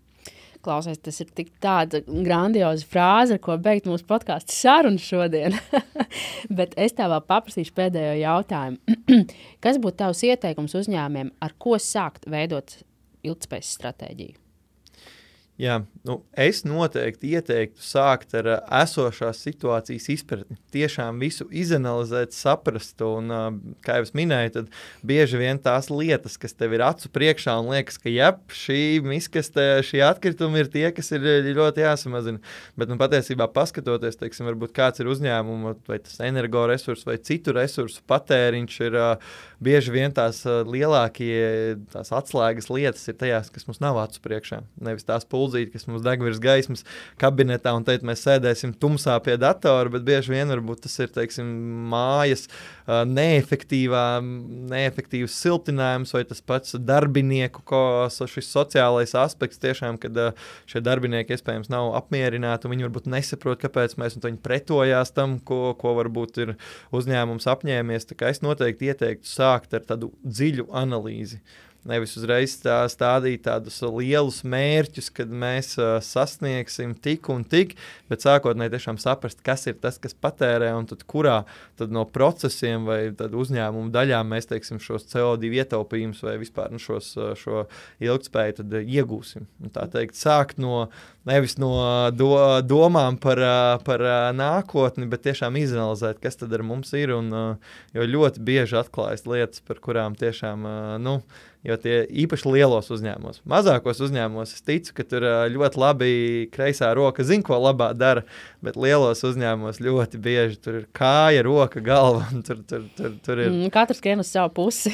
Klausies, tas ir tik tāda grandioza frāze, ar ko beigt mūsu podcastu sarunu šodien. Bet es tev vēl paprasīšu pēdējo jautājumu. Kas būtu tavs ieteikums uzņēmumiem, ar ko sākt veidot ilgtspējas stratēģiju? Jā, es noteikti ieteiktu sākt ar esošās situācijas izpratni. Tiešām visu izanalizēt, saprast, un, kā jau es minēju, tad bieži vien tās lietas, kas tev ir acu priekšā un liekas, ka šī miskastē, šie atkritumi ir tie, kas ir ļoti jāsamazina. Bet patiesībā paskatoties, teiksim, varbūt kāds ir uzņēmuma, vai tas energoresursu vai citu resursu patēriņš ir bieži vien tās lielākie, tās atslēgas lietas ir tajās, kas mums nav acu priekšā. Nevis tās pulzīti, kas mums deg virs gaismas kabinetā, un teikt, mēs sēdēsim tumsā pie datora, bet bieži vien varbūt tas ir, teiksim, mājas neefektīvs siltinājums vai tas pats darbinieku, šis sociālais aspekts tiešām, kad šie darbinieki iespējams nav apmierināti, un viņi varbūt nesaprot, kāpēc mēs viņi pretojās tam, ko varbūt ir uzņēmums apņēmies. Tā kā es noteikti ieteiktu sākt ar tādu dziļu analīzi. Nevis uzreiz stādīt tādus lielus mērķus, kad mēs sasniegsim tik un tik, bet sākotnēji tiešām saprast, kas ir tas, kas patērē, un tad kurā tad no procesiem vai uzņēmumu daļām mēs, teiksim, šos CO2 ietaupījumus vai vispār šo ilgtspēju tad iegūsim. Un tā teikt, sākt nevis no domām par nākotni, bet tiešām izanalizēt, kas tad ar mums ir, un jo ļoti bieži atklājas lietas, par kurām tiešām, jo tie īpaši lielos uzņēmumos. Mazākos uzņēmumos es ticu, ka tur ļoti labi kreisā roka zina, ko labā dara, bet lielos uzņēmumos ļoti bieži tur ir kāja, roka, galva, un tur ir... Katrs skrien uz savu pusi.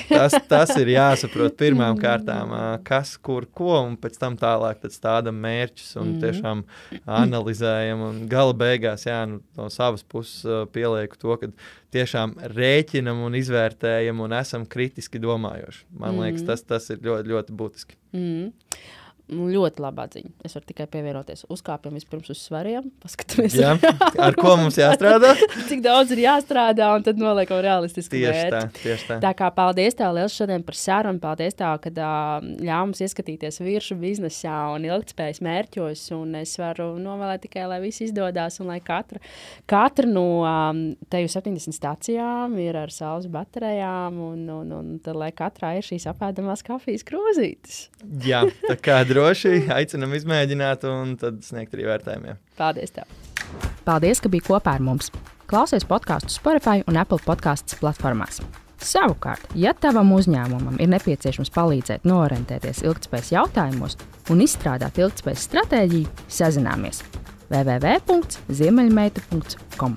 tas ir jāsaprot pirmām kārtām, kas, kur, ko, un pēc tam tālāk tad stādam mērķus un tiešām analizējam, un gala beigās, no savas puses pielieku to, ka tiešām rēķinam un izvērtējam un esam kritiski domājoši. Man liekas, tas ir ļoti, ļoti būtiski. Ļoti labā ziņa. Es varu tikai pievienoties. Uzkāpjam vispirms uz svariem, paskatāmies. Jā, ar ko mums jāstrādā? Cik daudz ir jāstrādā, un tad noliekam realistisku mērķi. Tieši tā. Tā kā paldies tev liels šodien par sarunu, paldies tev, kad ļāv mums ieskatīties viršu biznesā un ilgtspējas mērķos, un es varu novēlēt tikai, lai viss izdodās, un lai katra no teju 70 stacijām ir ar saules baterijām, un tad, lai katrā ir šīs apēdamās kafijas krūzītes. Jā, tā kā droši aicinam izmēģināt un tad sniegt arī vērtējumiem. Paldies tev! Paldies, ka biji kopā ar mums! Klausies podcastu Spotify un Apple podcasts platformās. Savukārt, ja tavam uzņēmumam ir nepieciešams palīdzēt noorientēties ilgtspējas jautājumos un izstrādāt ilgtspējas stratēģiju, sazināmies www.ziemeļmeita.com